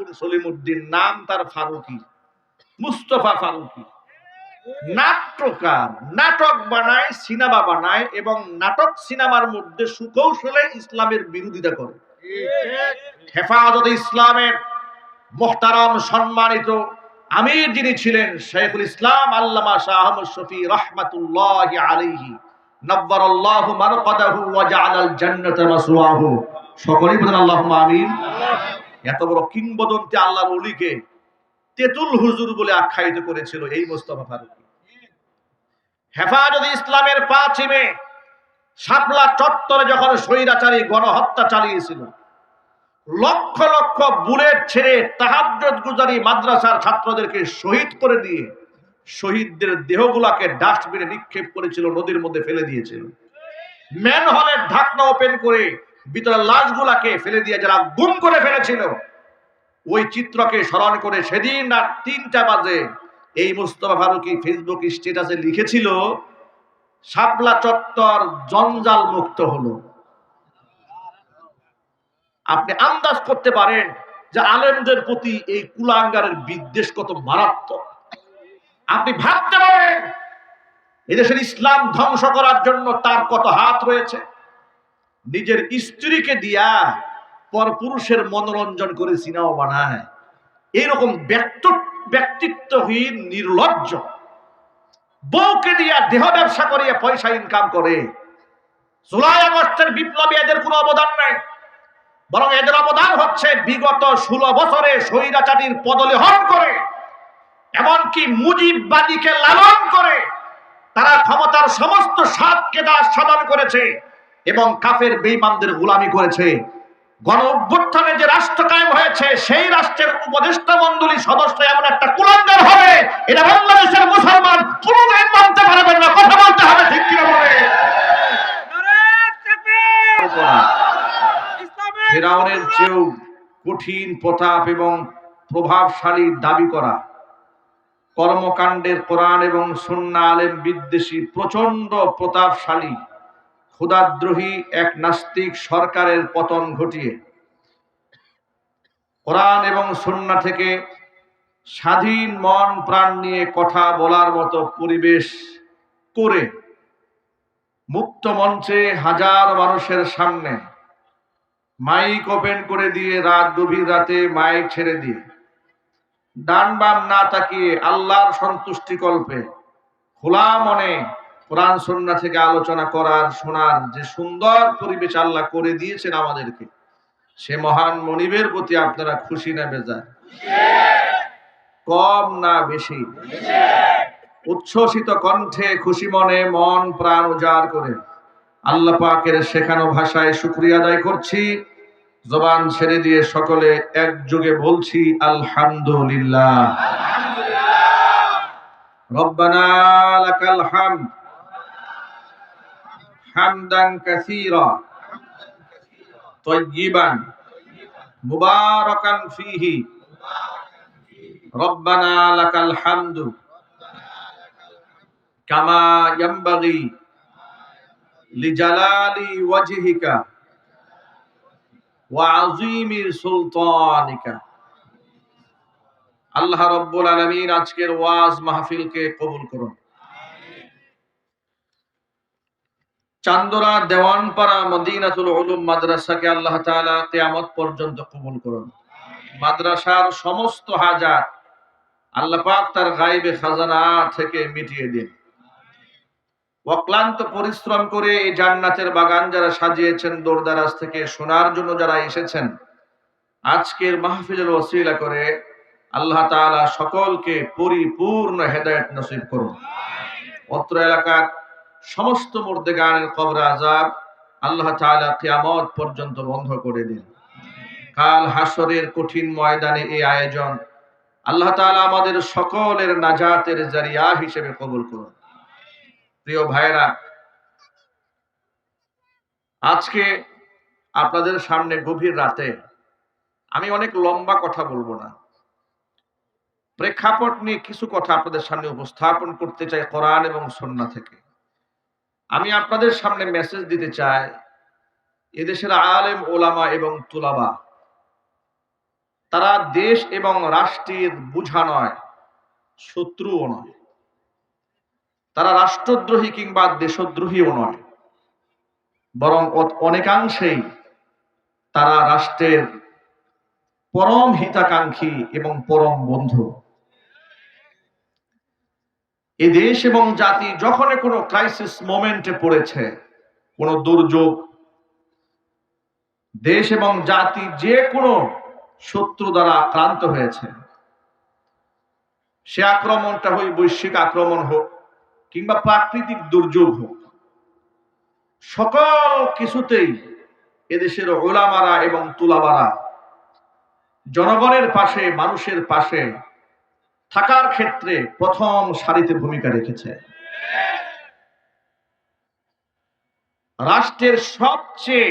হাসপুর সলিমউদ্দিন, নাম তার ফারুকী, মুস্তফা ফারুকী। নাট্যকার, নাটক বানায়, সিনেমা বানায় এবং নাটক সিনেমার মধ্যে সুকৌশলে ইসলামের বিরোধিতা করে। হেফাজতে ইসলামের মুহতারাম সম্মানিত আমির যিনি ছিলেন শাইখুল ইসলাম আল্লামা শাহ আহমদ শফী রাহমাতুল্লাহি আলাইহি, নাব্বারাল্লাহু মারকাদাহু ওয়া জাআলাল জান্নাতা মাসওয়াহু। সকলেই বলেন আল্লাহুম্মা আমিন। এত বড় কিংবদন্তি আল্লাহর ওলিকে তেতুল হুজুর বলে আখ্যায়িত করেছিল এই মুস্তাফা ফারুকী। হেফাজতে ইসলামের 5 মে শাপলা চত্বরে যখন স্বৈরাচারী গণহত্যা চালিয়েছিল, লক্ষ লক্ষ বুলেট ছেড়ে তাহাজ্জুদ গুজারি মাদ্রাসার ছাত্রদেরকে শহীদ করে দিয়ে শহীদদের দেহগুলাকে ডাস্টবিনে নিক্ষেপ করেছিল, নদীর মধ্যে ফেলে দিয়েছিল। ম্যানহোলের ঢাকনা ওপেন করে ভিতরে লাশগুলাকে ফেলে দিয়ে যারা গুম করে ফেলেছিল, ওই চিত্রকে স্মরণ করে সেদিন রাত 3টা বাজে এই মুস্তাফা ফারুকী ফেসবুক স্ট্যাটাসে লিখেছিল, শাপলা চত্বর জঞ্জাল মুক্ত হলো। আপনি আন্দাজ করতে পারেন যে আলেমদের প্রতি এই কুলাঙ্গারের বিদ্বেষ কত মারাত্মক। আপনি ভাবতে পারেন এদেশের ইসলাম ধ্বংস করার জন্য তার কত হাত রয়েছে। নিজের স্ত্রীকে দিয়া পরপুরুষের মনোরঞ্জন করে সিনেমা বানায়, এইরকম ব্যক্তিত্বহীন নির্লজ্জ বউকে দিয়া দেহ ব্যবসা করিয়ে পয়সা ইনকাম করে। জুলাই আগস্টের বিপ্লবী এদের কোনো অবদান নাই, বরং এদের অবদান হচ্ছে বিগত 16 বছরে স্বৈরাচারীর পদলেহন করে, এমনকি মুজিববাদীকে লালন করে তারা ক্ষমতার সমস্ত স্বাদকে সাধন করেছে এবং কাফের বেঈমানদের গোলামি করেছে। গণ অভ্যুত্থানে যে রাষ্ট্র কায়েম হয়েছে, সেই রাষ্ট্রের উপদেষ্টা মণ্ডলী সদস্য এমন একটা কুলাঙ্গার হবে, এটা বাংলাদেশের মুসলমান কোনোদিন মানতে পারবেন না। কথা বলতে হবে, ঠিক কিনা বলে? ফিরাউনের চেয়েও কঠিন প্রতাপ এবং প্রভাবশালী দাবি করা, কর্মকাণ্ডের কোরআন এবং সুন্নাহ আলেম বিদ্বেষী প্রচন্ড প্রতাপশালী খোদাদ্রোহী এক নাস্তিক সরকারের পতন ঘটিয়ে কোরআন এবং সুন্নাহ থেকে স্বাধীন মন প্রাণ নিয়ে কথা বলার মতো পরিবেশ করে মুক্ত মঞ্চে হাজার মানুষের সামনে মাইক ওপেন করে দিয়ে গভীর রাতে মাইক ছেড়ে দিয়ে ডান বাম না তাকিয়ে আল্লাহর সন্তুষ্টি কল্পে খোলা মনে কোরআন সুন্নাহ থেকে আলোচনা করার, শোনার যে সুন্দর পরিবেশ আল্লাহ করে দিয়েছেন আমাদেরকে, সে মহান মনিবের প্রতি আপনারা খুশি না বেজার? কম না বেশি? উচ্ছ্বসিত কণ্ঠে খুশি মনে মন প্রাণ উজাড় করে আল্লাহ পাকের শেখানো ভাষায় শুকরিয়া আদায় করছি। জবান ছেড়ে দিয়ে সকলে একযোগে বলছি আলহামদুলিল্লাহ। রব্বানা লাকাল হামদ হামদান কাসীরা তাইয়িবান মুবারাকান ফীহি। রব্বানা লাকাল হামদু কামা ইয়ানবাগি লিজালালি ওয়াজহিকা ওয়া আযীমি সুলতানিকা। আল্লাহ রাব্বুল আলামিন আজকের ওয়াজ মাহফিলকে কবুল করুন। চান্দরা দেওয়ানপাড়া মদিনাতুল উলুম মাদ্রাসাকে আল্লাহ তাআলা কিয়ামত পর্যন্ত কবুল করুন। মাদ্রাসার সমস্ত হাজাত আল্লাহ পাক তার গায়বে খাজানা থেকে মিটিয়ে দিন। অক্লান্ত পরিশ্রম করে এই জান্নাতের বাগান যারা সাজিয়েছেন, দূরদারাজ থেকে শোনার জন্য যারা এসেছেন, আজকের মাহফিলের ওসিলা করে আল্লাহ তাআলা সকলকে পরিপূর্ণ হেদায়েত নসিব করুন। অত্র এলাকার সমস্ত মুর্দেগানের কবরে আযাব আল্লাহ তাআলা কিয়ামত পর্যন্ত বন্ধ করে দিন। কাল হাসরের কঠিন ময়দানে এই আয়োজন আল্লাহ তাআলা আমাদের সকলের নাজাতের জারিয়া হিসেবে কবুল করুন। প্রিয় ভাইরা, আজকে আপনাদের সামনে গভীর রাতে আমি অনেক লম্বা কথা বলবো না, প্রেক্ষাপট নিয়ে কিছু কথা আপনাদের সামনে উপস্থাপন করতে চাই কোরআন এবং সুন্নাহ থেকে। আমি আপনাদের সামনে মেসেজ দিতে চাই, এদেশের আলেম ওলামা এবং তুলাবা তারা দেশ এবং রাষ্ট্রের বোঝা নয়, শত্রুও নয়। তারা রাষ্ট্রদ্রোহী কিংবা দেশদ্রোহীও নয়, বরং অনেকাংশেই তারা রাষ্ট্রের পরম হিতাকাঙ্ক্ষী এবং পরম বন্ধু। এই দেশ এবং জাতি যখন কোনো ক্রাইসিস মোমেন্টে পড়েছে, কোনো দুর্যোগ, দেশ এবং জাতি যে কোনো শত্রু দ্বারা আক্রান্ত হয়েছে, সে আক্রমণটা হয় বৈশ্বিক আক্রমণ হোক কিংবা প্রাকৃতিক দুর্যোগ হোক, সকল কিছুতেই এদেশের ওলামারা এবং তুলাবারা জনগণের পাশে, মানুষের পাশে থাকার ক্ষেত্রে প্রথম সারিতে ভূমিকা রেখেছে। রাষ্ট্রের সবচেয়ে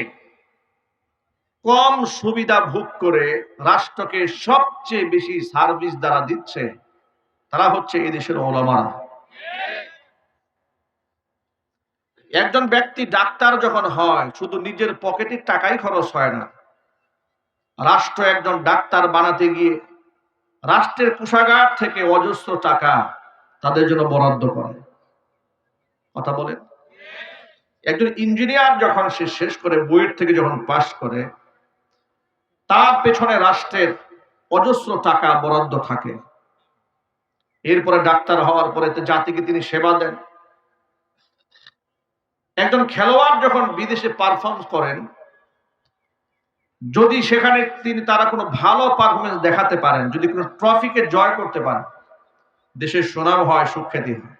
কম সুবিধা ভোগ করে রাষ্ট্রকে সবচেয়ে বেশি সার্ভিস দ্বারা দিচ্ছে, তারা হচ্ছে এদেশের ওলামারা। একজন ব্যক্তি ডাক্তার যখন হয়, শুধু নিজের পকেটের টাকাই খরচ হয় না। রাষ্ট্র একজন ডাক্তার বানাতে গিয়ে রাষ্ট্রের কোষাগার থেকে অজস্র টাকা তাদের জন্য বরাদ্দ করে। কথা বলেন। একজন ইঞ্জিনিয়ার যখন সে শেষ করে, বুয়েট থেকে যখন পাস করে, তার পেছনে রাষ্ট্রের অজস্র টাকা বরাদ্দ থাকে। এরপরে ডাক্তার হওয়ার পরে জাতিকে তিনি সেবা দেন। একজন খেলোয়াড় যখন বিদেশে পারফর্ম করেন, যদি সেখানে তারা কোনো ভালো পারফরমেন্স দেখাতে পারেন, যদি কোনো ট্রফিকে জয় করতে পারেন, দেশের সুনাম হয়, সুখ্যাতি হয়।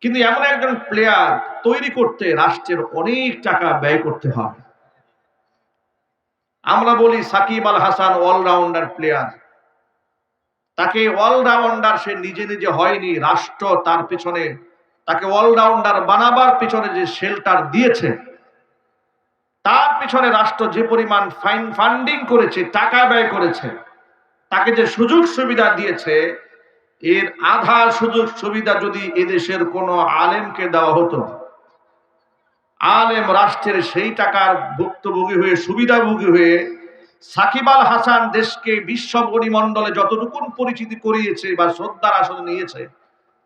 কিন্তু এমন একজন প্লেয়ার তৈরি করতে রাষ্ট্রের অনেক টাকা ব্যয় করতে হয়। আমরা বলি সাকিব আল হাসান অলরাউন্ডার প্লেয়ার, তাকে অলরাউন্ডার সে নিজে নিজে হয়নি, রাষ্ট্র তার পিছনে তাকে অলরাউন্ডার বানাবার পিছনে যে শেল্টার দিয়েছে, তার পিছনে রাষ্ট্র যে পরিমাণ ফান্ডিং করেছে, টাকা ব্যয় করেছে, তাকে যে সুযোগ সুবিধা দিয়েছে, এর আধা সুযোগ সুবিধা যদি এদেশের কোনো আলেমকে দেওয়া হতো, আলেম রাষ্ট্রের সেই টাকার ভুক্তভোগী হয়ে, সুবিধাভোগী হয়ে সাকিব আল হাসান দেশকে বিশ্ব পরিমণ্ডলে যতটুকু পরিচিতি করিয়েছে বা শ্রদ্ধার আসনে নিয়েছে,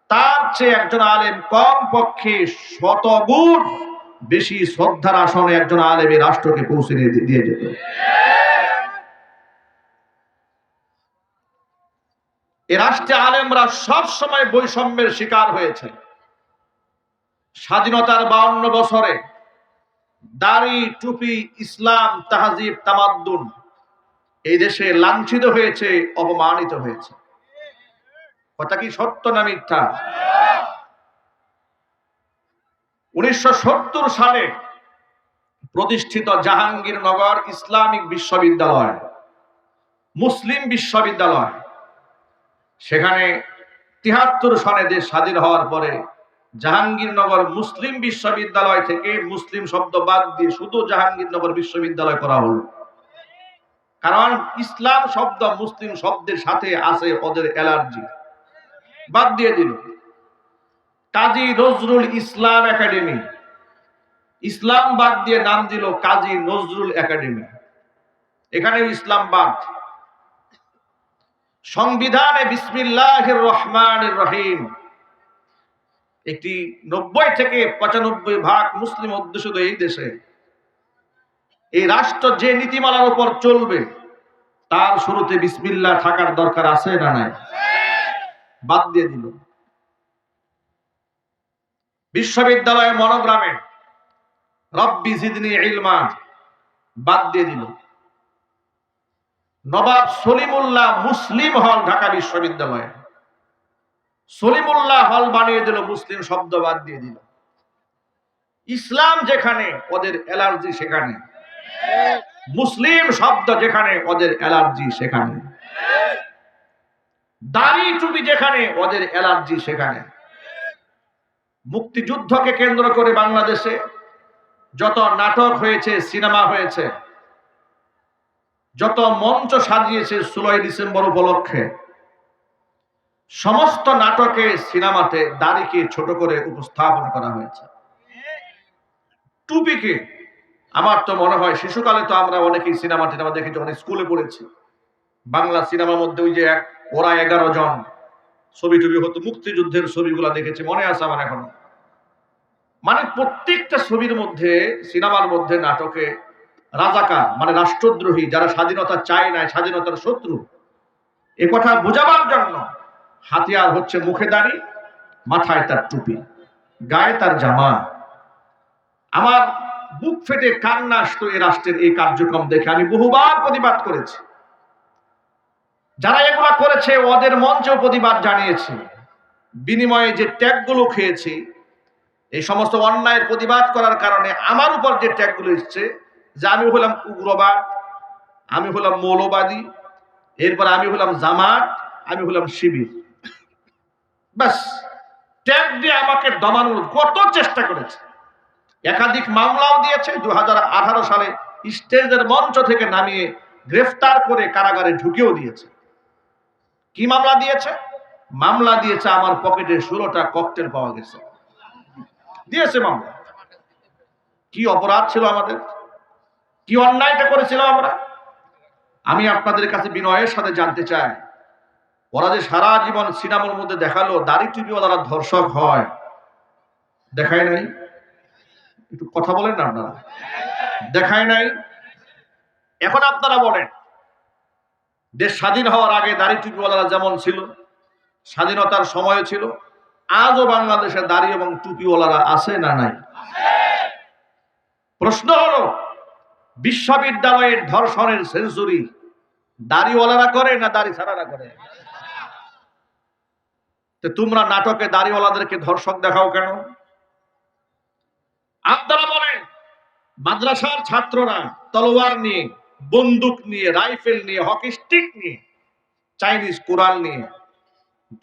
তার চেয়ে একজন আলেম কম পক্ষে শতগুণ বেশি শ্রদ্ধার আসনে একজন আলেম এই রাষ্ট্রকে পৌঁছে দিয়ে যেত। এ রাষ্ট্রে আলেমরা সব সময় বৈষম্যের শিকার হয়েছে। স্বাধীনতার 52 বছরে দাড়ি, টুপি, ইসলাম, তাহজিব, তামাদ্দুন এই দেশে লাঞ্ছিত হয়েছে, অপমানিত হয়েছে। কথা কি সত্য না মিথ্যা? 1970 সালে প্রতিষ্ঠিত জাহাঙ্গীরনগর ইসলামিক বিশ্ববিদ্যালয়, মুসলিম বিশ্ববিদ্যালয়, সেখানে 73 সনে দেশ স্বাধীন হওয়ার পরে জাহাঙ্গীরনগর মুসলিম বিশ্ববিদ্যালয় থেকে মুসলিম শব্দ বাদ দিয়ে শুধু জাহাঙ্গীরনগর বিশ্ববিদ্যালয় করা হলো। কারণ ইসলাম শব্দ মুসলিম শব্দের সাথে আছে ওদের অ্যালার্জি, বাদ দিয়ে দিল। কাজী নজরুল ইসলাম একাডেমি, ইসলাম বাদ দিয়ে নাম দিল কাজী নজরুল একাডেমি। এখানে ইসলাম বাদ। সংবিধানে বিসমিল্লাহির রহমানির রহিম, একটি 90 থেকে 95% মুসলিম অধ্যুষিত এই দেশে, এই রাষ্ট্র যে নীতিমালার উপর চলবে তার শুরুতে বিসমিল্লাহ থাকার দরকার আছে না নাই? বাদ দিয়ে দিল। বিশ্ববিদ্যালয়ের মনোগ্রামে রব্বি জিদনি ইলমা বাদ দিয়ে দিল। নবাব সলিমুল্লাহ মুসলিম হল ঢাকা বিশ্ববিদ্যালয়ে, সলিমুল্লাহ হল বানিয়ে দিল, মুসলিম শব্দ বাদ দিয়ে দিল। ইসলাম যেখানে ওদের অ্যালার্জি সেখানে, মুসলিম শব্দ যেখানে ওদের অ্যালার্জি সেখানে, দাড়ি টুপি যেখানে ওদের অ্যালার্জি সেখানে। মুক্তিযুদ্ধকে কেন্দ্র করে বাংলাদেশে যত নাটক হয়েছে, সিনেমা হয়েছে, যত মঞ্চ সাজিয়েছে 16 ডিসেম্বর উপলক্ষে, সমস্ত নাটকে, সিনেমাতে দাড়িকে ছোট করে উপস্থাপন করা হয়েছে। টুপিকে, আমার তো মনে হয় শিশুকালে তো আমরা অনেকেই সিনেমাতে দেখেছি, অনেক স্কুলে পড়েছি, বাংলা সিনেমার মধ্যে ওই যে ওরা 11 জন ছবি টবি হতো, মুক্তিযুদ্ধের ছবিগুলা দেখেছি, মনে আছে আমার এখনো। মানে প্রত্যেকটা ছবির মধ্যে, সিনেমার মধ্যে, নাটকে রাজাকার মানে রাষ্ট্রদ্রোহী, যারা স্বাধীনতা চায় না, স্বাধীনতার শত্রু, এ কথা বোঝাবার জন্য হাতিয়ার হচ্ছে মুখে দাড়ি, মাথায় তার টুপি, গায়ে তার জামা। আমার বুক ফেটে কান্না আসতো এই রাষ্ট্রের এই কার্যক্রম দেখে। আমি বহুবার প্রতিবাদ করেছি, যারা এগুলা করেছে ওদের মঞ্চেও প্রতিবাদ জানিয়েছি, বিনিময়ে যে ট্যাগগুলো খেয়েছি, এই সমস্ত অন্যায়ের প্রতিবাদ করার কারণে আমার উপর যে ট্যাগগুলো এসছে, যে আমি হলাম উগ্রবাদ, আমি হলাম মৌলবাদী, এরপর আমি হলাম জামাত, আমি হলাম শিবির, ব্যাস ট্যাগ দিয়ে আমাকে দমানোর কত চেষ্টা করেছে। একাধিক মামলাও দিয়েছে। 2018 সালে স্টেজের মঞ্চ থেকে নামিয়ে গ্রেফতার করে কারাগারে ঢুকেও দিয়েছে। কি মামলা দিয়েছে? মামলা দিয়েছে আমার পকেটে 16টা ককটেল পাওয়া গেছে, দিয়েছে মামলা। কি অপরাধ ছিল আমাদের, কি অন্যায়টা করেছিলাম আমরা? আমি আপনাদের কাছে বিনয়ের সাথে জানতে চাই, ওরা যে সারা জীবন সিনেমার মধ্যে দেখালো দাড়ি টুপিওয়ালারা ধর্ষক হয়, দেখায় নাই? একটু কথা বলেন না আপনারা, দেখায় নাই? এখন আপনারা বলেন, দেশ স্বাধীন হওয়ার আগে দাড়ি টুপিওয়ালারা যেমন ছিল, স্বাধীনতার সময় ছিল, আজও বাংলাদেশে দাড়ি এবং টুপিওয়ালারা আছে না নাই? প্রশ্ন হলো, বিশ্ববিদ্যালয়ের ধর্ষণের সেঞ্চুরি দাড়িওয়ালারা করে না দাড়ি ছাড়ারা করে? তো তোমরা নাটকে দাড়িওয়ালাদেরকে ধর্ষক দেখাও কেন? আপনারা বলেন, মাদ্রাসার ছাত্ররা তলোয়ার নিয়ে, বন্দুক নিয়ে, রাইফেল নিয়ে, হকি স্টিক নিয়ে, চাইনিজ কোরআন নিয়ে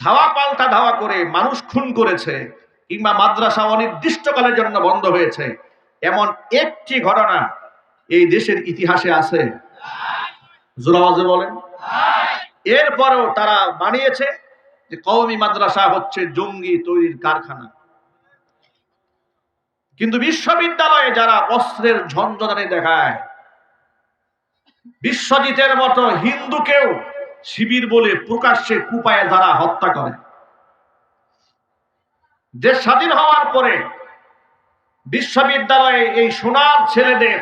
ধাওয়া পাল্টা ধাওয়া করে মানুষ খুন করেছে, কিংবা মাদ্রাসা অনির্দিষ্টকালের জন্য বন্ধ হয়েছে, এমন একটি ঘটনা এই দেশের ইতিহাসে আছে? জোরে আওয়াজে বলেন। এরপরেও তারা বানিয়েছে যে কওমি মাদ্রাসা হচ্ছে জঙ্গি তৈরির কারখানা। কিন্তু বিশ্ববিদ্যালয়ে যারা অস্ত্রের ঝঞ্ঝানি দেখায়, বিশ্বজিতের মতো হিন্দুকেও শিবির বলে প্রকাশ্যে কুপায়ে যারা হত্যা করে, দেশ স্বাধীন হওয়ার পরে বিশ্ববিদ্যালয়ে এই সোনার ছেলেদের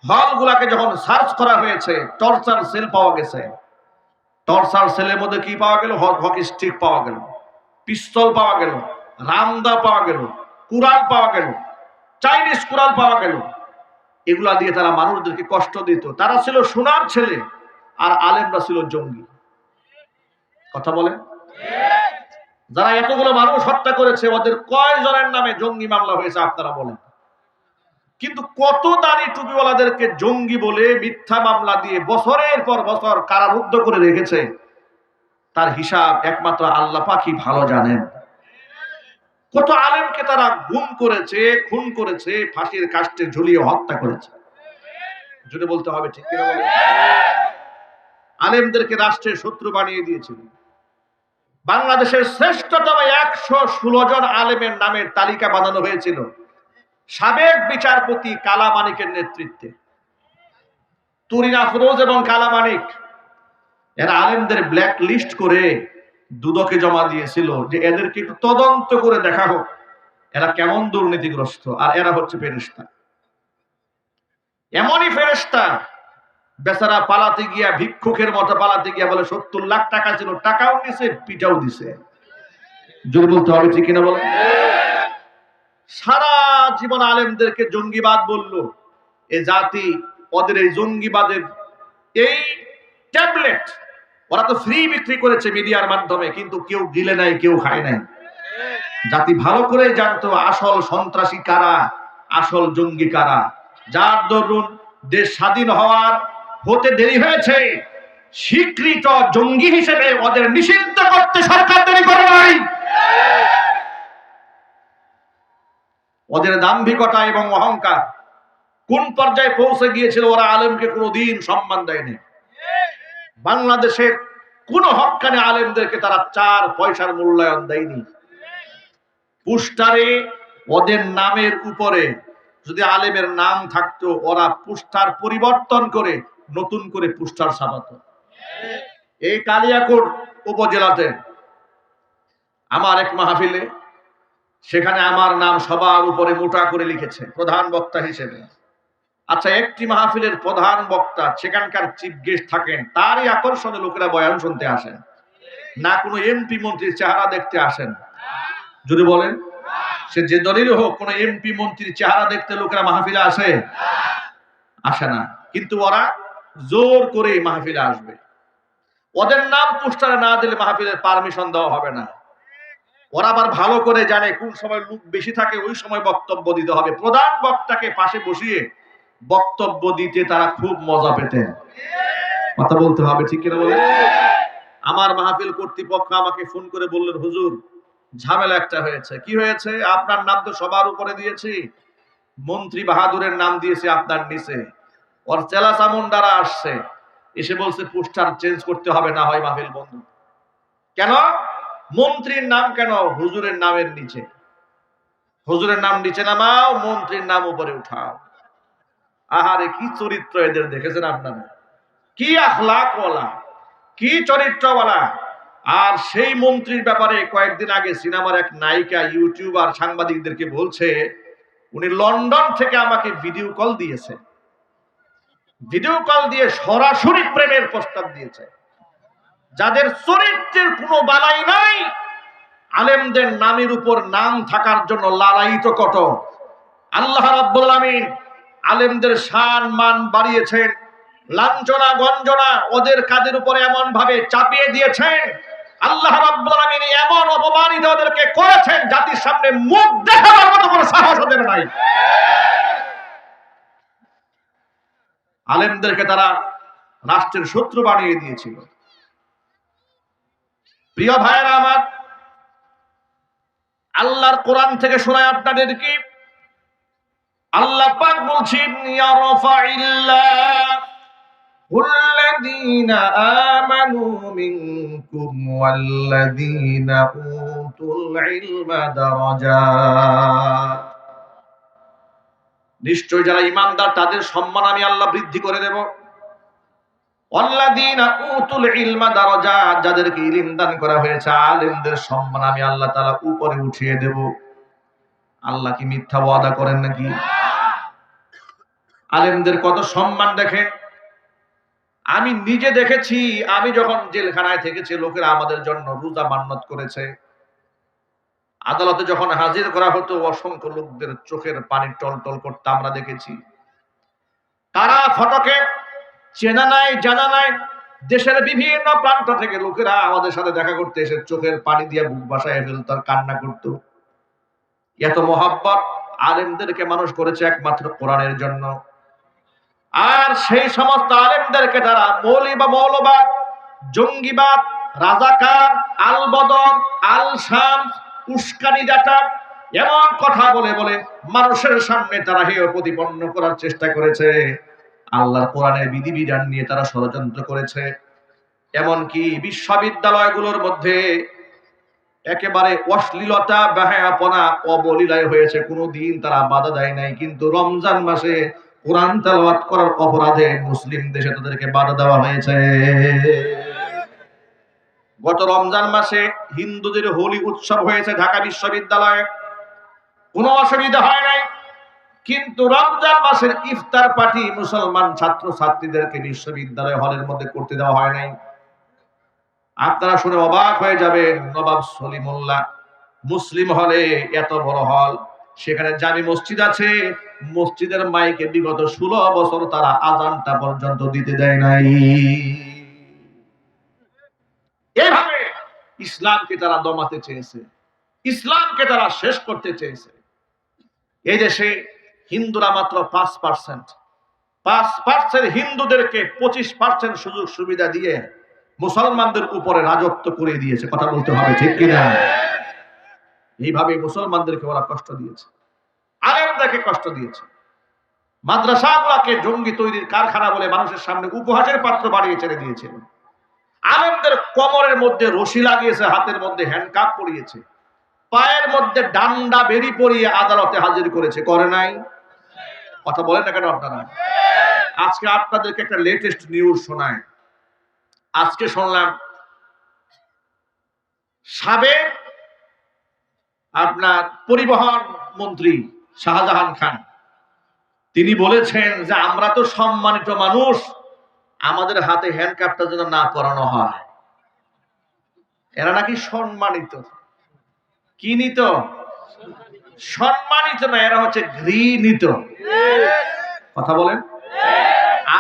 হলগুলাকে যখন সার্চ করা হয়েছে, টর্চার সেল পাওয়া গেছে। টর্চার সেলের মধ্যে কি পাওয়া গেল? হকি স্টিক পাওয়া গেল, পিস্তল পাওয়া গেল, রামদা পাওয়া গেল, কুরআন পাওয়া গেল, চাইনিজ কুরআন পাওয়া গেল। এগুলা দিয়ে তারা মানুষদেরকে কষ্ট দিত। তারা ছিল সোনার ছেলে, আর আলেমরা ছিল জঙ্গি। কথা বলেন। যারা এতগুলো মানুষ হত্যা করেছে, ওদের কয়জনের নামে জঙ্গি মামলা হয়েছে আপনারা বলেন? কিন্তু কত দাড়ি টুপিওয়ালাদেরকে জঙ্গি বলে মিথ্যা মামলা দিয়ে বছরের পর বছর কারারুদ্ধ করে রেখেছে, তার হিসাব একমাত্র আল্লাহ পাকই ভালো জানেন। কত আলেমকে তারা গুম করেছে, খুন করেছে, ফাঁসির কাস্টে ঝুলিয়ে হত্যা করেছে। যদি বলতে হবে ঠিক কিনা বলে? আলেমদেরকে রাষ্ট্রের শত্রু বানিয়ে দিয়েছিল। বাংলাদেশের শ্রেষ্ঠতম 116 জন আলেমের নামের তালিকা বানানো হয়েছিল সাবেক বিচারপতি কালা মানিকের নেতৃত্বে। তুরিন আফরোজ এবং কালা মানিক এরা আলেমদের ব্ল্যাক লিস্ট করে দুদকে জমা দিয়েছিল যে এদেরকে একটু তদন্ত করে দেখা হোক এরা কেমন দুর্নীতিগ্রস্ত। আর এরা হচ্ছে ফেরেশতা। এমনই ফেরেশতা, বেচারা পালাতে গিয়া, ভিক্ষুকের মতো পালাতে গিয়া বলে 70 লাখ টাকা ছিল, টাকাও দিছে, পিটাও দিছে। জোর বলতে হবে ঠিক কিনা বলেন? সারা জীবন আলেমদেরকে জঙ্গিবাদ বললো এ জাতি। ওদের এই জঙ্গিবাদের এই ট্যাবলেট ওরা তো ফ্রি বিক্রি করেছে মিডিয়ার মাধ্যমে, কিন্তু কেউ গিলে নাই, কেউ খায় নাই। জাতি ভালো করে জানতো আসল সন্ত্রাসী কারা, আসল জঙ্গি কারা। যার দরুন দেশ স্বাধীন হতে দেরি হয়েছে, স্বীকৃত জঙ্গি হিসেবে ওদের নিষিদ্ধ করতে সরকার দেরি করে নাই। ওদের দাম্ভিকতা এবং অহংকার কোন পর্যায়ে পৌঁছে গিয়েছিল, ওরা আলেমকে কোনোদিন সম্মান দেয়নি। বাংলাদেশের কোন হক্কানি আলেমদেরকে তারা 4 পয়সার মূল্যায়ন দেয়নি। পোস্টারে ওদের নামের উপরে যদি আলেমের নাম থাকতো, ওরা পোস্টার পরিবর্তন করে নতুন করে পোস্টার ছাপাতো। এই কালিয়াকোট উপজেলাতে আমার এক মাহফিলে, সেখানে আমার নাম সবার উপরে মোটা করে লিখেছে প্রধান বক্তা হিসেবে। আচ্ছা, একটি মাহফিলের প্রধান বক্তা, সেখানকার চিফ গেস্ট থাকেন, তারই আকর্ষণে লোকেরা বয়ান শুনতে আসেন, না কোনো এমপি মন্ত্রীর চেহারা দেখতে আসেন। যদি বলেন, সে যে দলেরই হোক, কোনো এমপি মন্ত্রীর চেহারা দেখতে লোকেরা মাহফিলে আসে না। কিন্তু ওরা জোর করে মাহফিলে আসবে। ওদের নাম পোস্টারে না দিলে মাহফিলের পারমিশন দেওয়া হবে না। ওরা আবার ভালো করে জানে কোন সময় লোক বেশি থাকে ওই সময় বক্তব্য দিতে হবে। প্রধান বক্তাকে পাশে বসিয়ে বক্তব্য দিতে তারা খুব মজা পেতেন। কথা বলতে হবে, ঠিক কিনা বলে? আমার মাহফিল কর্তৃপক্ষ আমাকে ফোন করে বললেন, হুজুর ঝামেলা একটা হয়েছে। কি হয়েছে? আপনার নাম তো সবার উপরে দিয়েছি, মন্ত্রী বাহাদুরের নাম দিয়েছি আপনার নিচে, ওর চেলা চামুন্ডারা আসছে, এসে বলছে পোস্টার চেঞ্জ করতে হবে, না হয় মাহফিল বন্ধ। কেন? মন্ত্রীর নাম কেন হুজুরের নামের নিচে? হুজুরের নাম নিচে নামাও, মন্ত্রীর নাম উপরে উঠাও। আহারে কি চরিত্র এদের, দেখেছেন আপনারা? কি আখলাকওয়ালা, কি চরিত্রওয়ালা। আর সেই মন্ত্রীর ব্যাপারে কয়েকদিন আগে সিনেমার এক নায়িকা ইউটিউবার সাংবাদিকদেরকে বলছে, উনি লন্ডন থেকে আমাকে ভিডিও কল দিয়েছে, ভিডিও কল দিয়ে সরাসরি প্রেমের প্রস্তাব দিয়েছে। যাদের চরিত্রের কোনো বালাই নাই, আলেমদের নামের উপর নাম থাকার জন্য লালায়িত কত। আল্লাহ রাব্বুল আলামিন আলেমদের শান মান বাড়িয়েছেন, লাঞ্ছনা গঞ্জনা ওদের কাদের উপরে এমন ভাবে চাপিয়ে দিয়েছেন, আল্লাহ রাব্বুল আলামিন এমন অপমানিত ওদেরকে করেছেন, জাতির সামনে মুখ দেখাবার মতো কোনো সাহস ওদের নাই। আলেমদেরকে তারা রাষ্ট্রের শত্রু বানিয়ে দিয়েছিল। প্রিয় ভাইয়েরা আমার, আল্লাহর কোরআন থেকে শোনায় আপনাদেরকে, আল্লাহ পাক বলছেন, ইয়ারফাইল্লাহুল্লাযীনা আমানু মিনকুম ওয়াল্লাযীনা উতুল ইলমা দারাজাত। নিশ্চয় যারা ঈমানদার তাদের সম্মান আমি আল্লাহ বৃদ্ধি করে দেব। ওয়াল্লাযীনা উতুল ইলমা দারাজাত, যাদেরকে ইলম দান করা হয়েছে, আলেমদের সম্মান আমি আল্লাহ তাআলা উপরে উঠিয়ে দেব। আল্লাহ কি মিথ্যা ওয়াদা করেন নাকি? আলেমদের কত সম্মান দেখেন। আমি নিজে দেখেছি, আমি যখন জেলখানায় থেকেছি, লোকেরা আমাদের জন্য রোজা মান্নত করেছে। আদালতে যখন হাজির করা হতো, অসংখ্য লোকদের চোখের পানি টলটল করতে আমরা দেখেছি। তারা ফটকে চেনা নাই জানা নাই, দেশের বিভিন্ন প্রান্ত থেকে লোকেরা আমাদের সাথে দেখা করতে এসে চোখের পানি দিয়ে বুক ভাসায় ফেলত, আর কান্না করত। এত মহাব্বত আলেমদেরকে মানুষ করেছে একমাত্র কোরআনের জন্য। আর সেই সমস্ত আলেমদেরকে তারা মৌলী বা মৌলবাদ, জঙ্গিবাদ, রাজাকার, আল বদর, আল শাম, উস্কানি জাতা এমন কথা বলে বলে মানুষের সামনে তারা হেয় প্রতিপন্ন করার চেষ্টা করেছে। আল্লাহর কোরআনের বিধিবিধান নিয়ে তারা ষড়যন্ত্র করেছে। এমনকি বিশ্ববিদ্যালয়গুলোর মধ্যে একেবারে অশ্লীলতা, বেহায়াপনা, অবলীলায় হয়েছে, কোনোদিন তারা বাধা দেয় নাই। কিন্তু রমজান মাসে কোরআন তেলাওয়াত করার অপরাধে মুসলিম দেশে তাদেরকে বাধা দেওয়া হয়েছে। গত রমজান মাসে হিন্দুদের হোলি উৎসব হয়েছে ঢাকা বিশ্ববিদ্যালয়ে, কোনো অসুবিধা হয় নাই। কিন্তু রমজান মাসের ইফতার পার্টি মুসলমান ছাত্র ছাত্রীদেরকে বিশ্ববিদ্যালয় হলের মধ্যে করতে দেওয়া হয় নাই। আপনারা শুনে অবাক হয়ে যাবেন, নবাব সলিমুল্লাহ মুসলিম হলে, এত বড় হল, সেখানে জামি মসজিদ আছে, মসজিদের মাইকে বিগত 16 বছর তারা আযানটা পর্যন্ত দিতে দেয় নাই। এইভাবে ইসলামকে তারা দমাতে চেয়েছে, ইসলামকে তারা শেষ করতে চেয়েছে। এই দেশে হিন্দুরা মাত্র 5% হিন্দুদেরকে 25% সুযোগ সুবিধা দিয়ে মুসলমানদের উপরে রাজত্ব করে দিয়েছে। কথা বলতে হবে, ঠিক কিনা? এইভাবে মুসলমানদেরকে ওরা কষ্ট দিয়েছে, আলেমদেরকে কষ্ট দিয়েছে। মাদ্রাসাগুলোকে জঙ্গি তৈরির কারখানা বলে মানুষের সামনে উপহাসের পাত্র বানিয়ে ছেড়ে দিয়েছিল। আলেমদের কোমরের মধ্যে রশি লাগিয়েছে, হাতের মধ্যে হ্যান্ডকাপ পরিয়েছে, পায়ের মধ্যে ডান্ডা বেরি পরিয়ে আদালতে হাজির করেছে, করে নাই? কথা বলেন না কেন আপনারা? আজকে আপনাদেরকে একটা লেটেস্ট নিউজ শোনায়। আজকে শুনলাম সাবেক আপনার পরিবহন মন্ত্রী শাহজাহান খান তিনি বলেছেন যে আমরা তো সম্মানিত মানুষ, আমাদের হাতে হ্যান্ডকাপটা যেন না পরানো হয়। এরা নাকি সম্মানিত। কি নিত? সম্মানিত না, এরা হচ্ছে ঘৃণিত। কথা বলেন।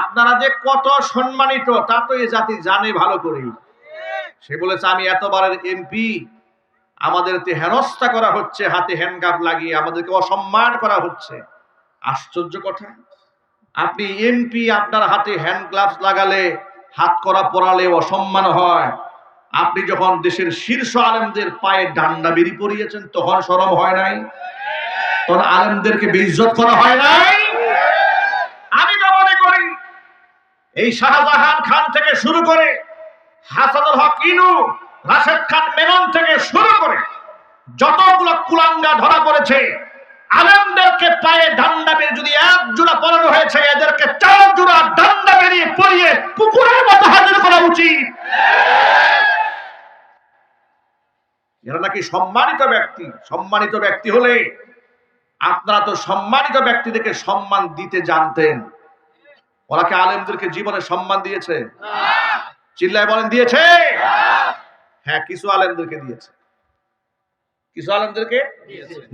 আপনারা যে কত সম্মানিত তা তো এই জাতি জানে ভালো করেই। সে বলেছে আমি এতবারের এমপি, আমাদেরকে হেনস্থা করা হচ্ছে, হাতে হ্যান্ডকাপ লাগিয়ে আমাদেরকে অসম্মান করা হচ্ছে। আশ্চর্য কথা, আপনি এমপি, আপনার হাতে হ্যান্ড গ্লাভস লাগালে, হাত করা পরালে অসম্মান হয়। আপনি যখন দেশের শীর্ষ আলেমদের পায়ে ডান্ডা বেরি পরিয়েছেন তখন শরম হয় নাই? তখন আলেমদেরকে বেইজ্জত করা হয় নাই? আমি তো মনে করি এই শাহজাহান খান থেকে শুরু করে হাসানুল হক ইনু, রাশেদ খান মেনন থেকে শুরু করে যতগুলো কুলাঙ্গা ধরা পড়েছে, আলেমদেরকে পায়ে ডান্ডা বেরিয়ে যদি এক জোড়া পরানো হয়েছে, এদেরকে 4 জোড়া ডান্ডা বেরিয়ে পরিয়ে কুকুরের মতো হাজির করা উচিত। এরা নাকি সম্মানিত ব্যক্তি। সম্মানিত ব্যক্তি হলে আপনারা তো সম্মানিত ব্যক্তিদেরকে সম্মান দিতে জানতেন। ওরা কি আলেমদেরকে জীবনে সম্মান দিয়েছে? চিল্লায় বলেন দিয়েছে? হ্যাঁ, কিছু আলেমদেরকে দিয়েছে। কিছু আলেমদেরকে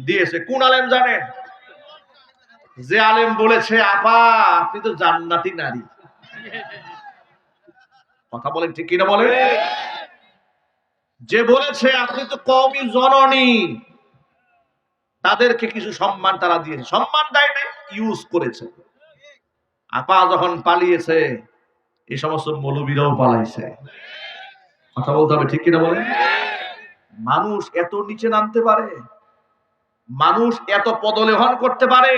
দিয়েছে। কোন আলেম জানেন? যে আলেম বলেছে আপা আপনি তো জান্নাতি নারী। কথা বলেন ঠিক কিনা বলেন? যে বলেছে আপনি তো কওমি জননী, তাদেরকে কিছু সম্মান তারা দিয়েছে। সম্মান দেয় নাই, ইউজ করেছে। আপা যখন পালিয়েছে, এই সমস্ত মৌলবীরাও পালাইছে। কথা বলতে হবে ঠিক কিনা বলেন? মানুষ এত নিচে নামতে পারে? মানুষ এত পদলেহন করতে পারে?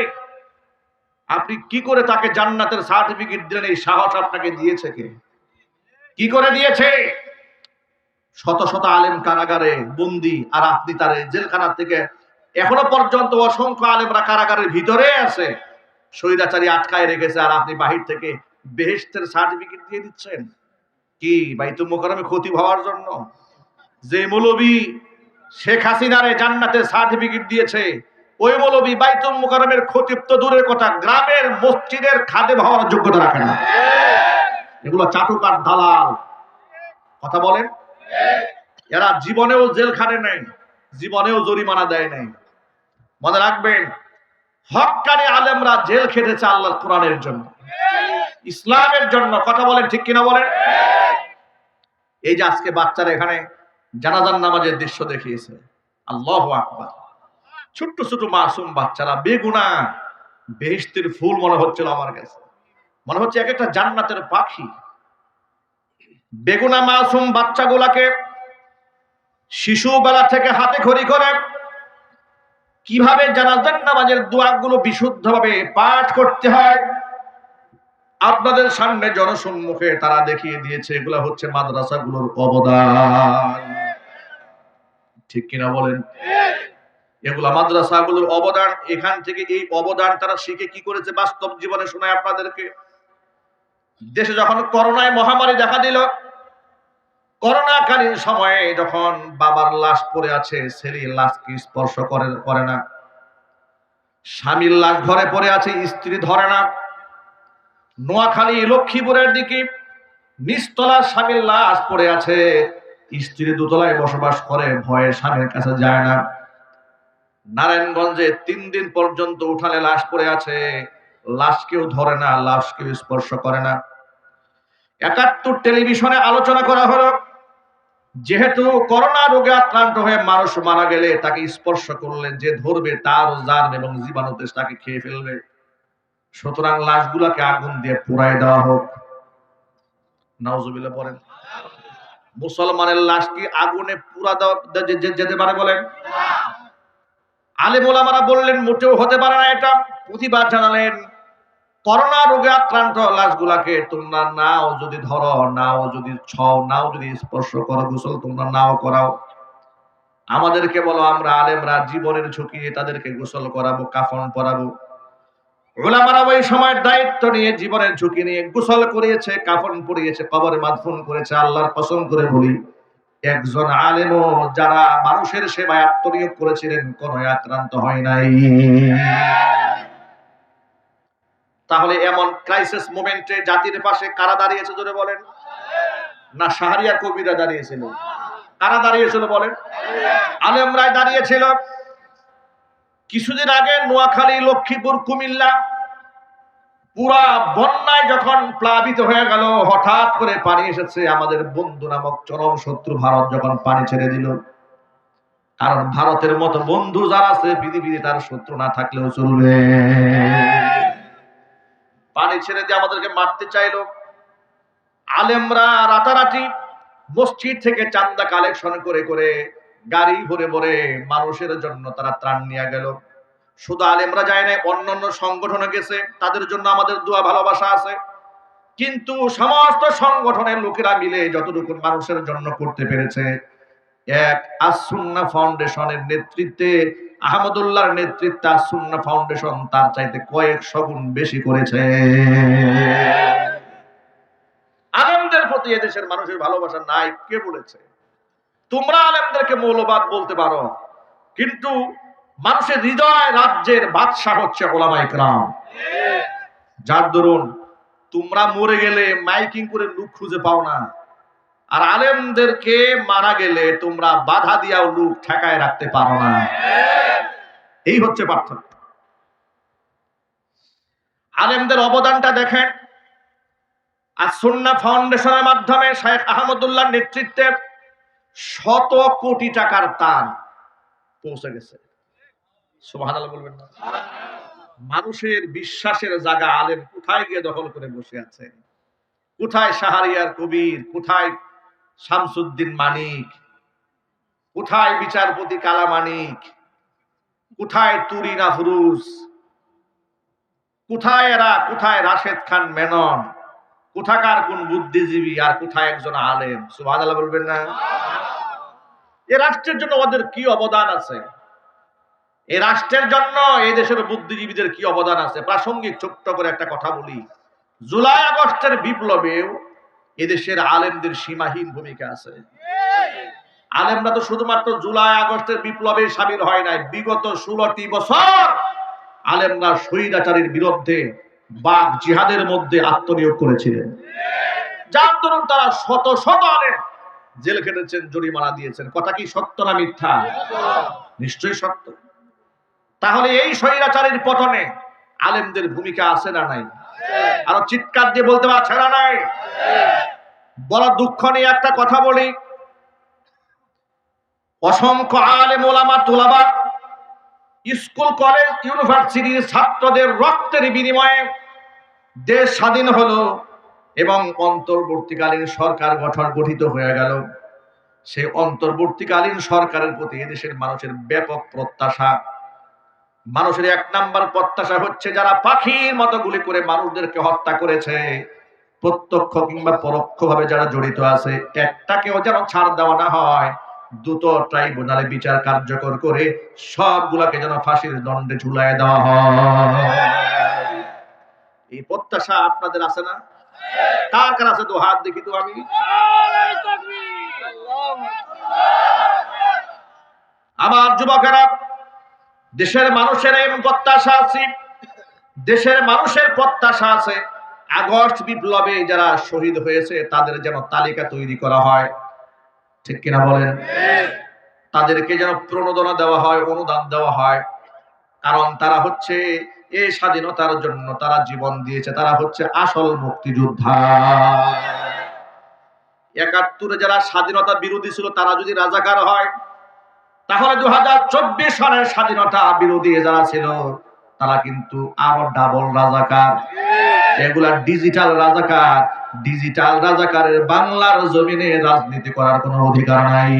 আপনি কি করে তাকে জান্নাতের সার্টিফিকেট দিলেন? এই সাহস আপনাকে দিয়েছে কে? কি করে দিয়েছে? শত শত আলেম কারাগারে বন্দী, আর আপনি তার জেলখানা থেকে এখনো পর্যন্ত অসংখ্য আলেমরা কারাগারের ভিতরে আছে, স্বৈরাচারী আটকায় রেখেছে, আর আপনি বাহির থেকে বেহেশতের সার্টিফিকেট দিয়ে দিচ্ছেন। কি বাইতুল মোকাররমে খতিব হওয়ার জন্য? যে মৌলবী শেখ হাসিনারে জান্নাতের সার্টিফিকেট দিয়েছে, ওই মৌলবী বাইতুল মোকাররমের খতিব তো দূরের কথা, গ্রামের মসজিদের খাদেম হওয়ার যোগ্যতা রাখে না। এগুলো চাটুকার দালাল। কথা বলেন। এরা জীবনেও জেল খাটে নাই, জীবনেও জরিমানা দেয় নাই। মনে রাখবেন, হক্কানি আলেমরা জেল খেটেছে আল্লাহর কোরআনের জন্য, ইসলামের জন্য। কথা বলেন ঠিক কিনা বলেন? এই যে আজকে বাচ্চারা এখানে জানাজার নামাজের দৃশ্য দেখিয়েছে, আল্লাহু আকবার। ছোট্ট ছোট মাসুম বাচ্চারা, বেগুনাহ, বেহেশতের ফুল মনে হচ্ছিল আমার কাছে। মনে হচ্ছে এক একটা জান্নাতের পাখি। বেগুনাহ মাসুম বাচ্চাগুলাকে শিশুবেলা থেকে হাতে খড়ি করে কিভাবে জানাজার নামাজের দোয়াগুলো বিশুদ্ধভাবে পাঠ করতে হয় আপনাদের সামনে জনসম্মুখে তারা দেখিয়ে দিয়েছে। এগুলা হচ্ছে মাদ্রাসাগুলোর অবদান। ঠিক কিনা বলেন? এগুলা মাদ্রাসাগুলোর অবদান। এখান থেকে এই অবদান তারা শিখে কি করেছে বাস্তব জীবনে শোনায় আপনাদেরকে। দেশে যখন করোনায় মহামারী দেখা দিল, করোনাকালীন সময়ে যখন বাবার লাশ পড়ে আছে, ছেলের লাশকে স্পর্শ করে না, স্বামীর লাশ ঘরে পড়ে আছে, স্ত্রী ধরে না। নোয়াখালী লক্ষ্মীপুরের দিকে নিচতলা স্বামীর লাশ পড়ে আছে, স্ত্রী দোতলায় বসবাস করে, ভয়ে স্বামীর কাছে যায় না। নারায়ণগঞ্জে 3 দিন পর্যন্ত উঠানে লাশ পড়ে আছে, লাশ কেউ ধরে না, লাশ কেউ স্পর্শ করে না। 71 টেলিভিশনে আলোচনা করা হলো, যেহেতু করোনা রোগে আক্রান্ত হয়ে মানুষ মারা গেলে তাকে স্পর্শ করলে যে ধরবে তার জার্ম এবং জীবাণুতে তাকে খেয়ে ফেলবে, সুতরাং লাশগুলাকে আগুন দিয়ে পুড়াই দেওয়া হোক। নাউজুবিল্লাহ বলেন। মুসলমানের লাশ কি আগুনে পুড়া দেওয়া যেতে পারে বলেন? আলেম ওলামারা বললেন মোটেও হতে পারে না। এটা প্রতিবাদ জানালেন। করোনা রোগে আক্রান্ত লাশগুলাকে তোমরা নাও যদি ধরো, নাও যদি ছও, নাও যদি স্পর্শ করো, গোসল তোমরা নাও করাও, আমাদেরকে বলো, আমরা আলেমরা জীবনের ঝুঁকি নিয়ে তাদেরকে গোসল করাবো, কাফন পরাবো। উলামারা ওই সময়ের দায়িত্ব নিয়ে জীবনের ঝুঁকি নিয়ে গোসল করিয়েছে, কাফন পরিয়েছে, কবরে মাদফুন করেছে। আল্লাহর কসম করে বলি, একজন আলেমও যারা মানুষের সেবায় আত্মনিয়োগ করেছিলেন কোন আক্রান্ত হয় নাই। তাহলে এমন ক্রাইসিস মোমেন্টে জাতির পাশে কারা দাঁড়িয়েছে জোরে বলেন? না শাহরিয়ার কবিরা দাঁড়িয়েছিল? কারা দাঁড়িয়েছিল বলেন? আলেমরাই দাঁড়িয়েছিল। কিছুদিন আগে নোয়াখালী, লক্ষ্মীপুর, কুমিল্লা পুরা বন্যায় যখন প্লাবিত হয়ে গেল, হঠাৎ করে পানি এসেছে, আমাদের বন্ধু নামক চরম শত্রু ভারত যখন পানি ছেড়ে দিল, কারণ ভারতের মতো বন্ধু যারা আছে পৃথিবীতে তার শত্রু না থাকলেও চলবে, পানি ছেড়ে দিয়ে আমাদেরকে মারতে চাইলো। আলেমরা রাতারাতি মসজিদ থেকে চান্দা কালেকশন করে করে গাড়ি ভরে ভরে মানুষের জন্য তারা ত্রাণ নিয়ে গেল। শুধু আলেমরা যায় না, অন্যান্য সংগঠনে গেছে, তাদের জন্য আমাদের দোয়া ভালোবাসা আছে। কিন্তু সমস্ত সংগঠনের লোকেরা মিলে যতটুকু মানুষের জন্য করতে পেরেছে, এক আস-সুন্নাহ ফাউন্ডেশনের নেতৃত্বে, আহমদুল্লাহর নেতৃত্বে আস-সুন্নাহ ফাউন্ডেশন তার চাইতে কয়েকশো গুণ বেশি করেছে। আলেমদের প্রতি এদেশের মানুষের ভালোবাসা নাই কে বলেছে? তোমরা আলেমদেরকে মৌলবাদ বলতে পারো, কিন্তু মানুষের হৃদয় রাজ্যের বাদশা হচ্ছে উলামায়ে কেরাম। যার দরুন তোমরা মরে গেলে মাইকিং করে লোক খুঁজে পাও না, আর আলেমদেরকে মারা গেলে তোমরা বাধা দিয়াও লোক ঠেকায় রাখতে পারো না। এই হচ্ছে পার্থক্য। আলেমদের অবদানটা দেখেন। আস-সুন্নাহ ফাউন্ডেশনের মাধ্যমে শেখ আহমদুল্লাহর নেতৃত্বে শত কোটি টাকার দান পৌঁছে গেছে। সুবহানাল্লাহ বলবেন না? মানুষের বিশ্বাসের জায়গা আলেম কোথায় গিয়ে দখল করে বসে আছে? কোথায় শাহরিয়ার কবির, কোথায় শামসুদ্দিন মানিক, কোথায় বিচারপতি কালা মানিক, কোথায় তুরিন আফরুজ, কোথায় এরা, কোথায় রাশেদ খান মেনন, কোথাকার কোন বুদ্ধিজীবী, আর কোথায় একজন আলেম? সুবহানাল্লাহ বলবেন না? এ রাষ্ট্রের জন্য ওদের কি অবদান আছে? এই রাষ্ট্রের জন্য এই দেশের বুদ্ধিজীবীদের কি অবদান আছে? প্রাসঙ্গিক ছোট্ট করে একটা কথা বলি। জুলাই আগস্টের বিপ্লবেও এদেশের আলেমদের সীমাহীন ভূমিকা আছে। আলেমরা তো শুধুমাত্র জুলাই আগস্টের বিপ্লবে শামিল হয় নাই, বিগত 16টি বছর আলেমরা স্বৈরাচারীর বিরুদ্ধে বাক জিহাদের মধ্যে আত্মনিয়োগ করেছিলেন। যার দরুন তারা শত শত আলেম জেল খেটেছেন, জরিমানা দিয়েছেন। কথা কি সত্য না মিথ্যা? নিশ্চয়ই সত্য। তাহলে এই স্বৈরাচারীর পতনে আলেমদের ভূমিকা আছে না নাই? আরো চিৎকার দিয়ে বলতে পারছে না নাই? বড় দুঃখ নিয়ে একটা কথা বলি, অসংখ্য আলেম ওলামা তুলাবা স্কুল কলেজ ইউনিভার্সিটির ছাত্রদের রক্তের বিনিময়ে দেশ স্বাধীন হলো এবং অন্তর্বর্তীকালীন সরকার গঠিত হয়ে গেল। সেই অন্তর্বর্তীকালীন সরকারের প্রতি এদেশের মানুষের ব্যাপক প্রত্যাশা। মানুষের এক নাম্বার প্রত্যাশা হচ্ছে, যারা পাখির মতো গুলি করে মানুষদেরকে হত্যা করেছে, প্রত্যক্ষ কিংবা পরোক্ষভাবে যারা জড়িত আছে, একটাকেও যেন ছাড় দেওয়া না হয়। দ্রুত ট্রাইব্যুনালে বিচার কার্যকর করে সবগুলাকে যেন ফাঁসির দণ্ডে ঝুলায় দেওয়া হয়। এই প্রত্যাশা আপনাদের আছে না? কার কার আছে? তো হাত দেখি তো আমি। আমার যুবকেরা, দেশের মানুষের এমন প্রত্যাশা আছে, দেশের মানুষের প্রত্যাশা আছে আগস্ট বিপ্লবে যারা শহীদ হয়েছে তাদের যেন তালিকা তৈরি করা হয়। ঠিক কিনা বলেন? তাদেরকে যেন প্রণোদনা দেওয়া হয়, অনুদান দেওয়া হয়। কারণ তারা হচ্ছে এই স্বাধীনতার জন্য তারা জীবন দিয়েছে, তারা হচ্ছে আসল মুক্তিযোদ্ধা। ৭১ যারা স্বাধীনতা বিরোধী ছিল তারা যদি রাজাকার হয়, তাহলে 2024 সালের স্বাধীনতা বিরোধী যারা ছিল তারা কিন্তু আরো ডাবল রাজাকার। এগুলা ডিজিটাল রাজাকার। ডিজিটাল রাজাকারের বাংলার জমিনে রাজনীতি করার কোনো অধিকার নাই।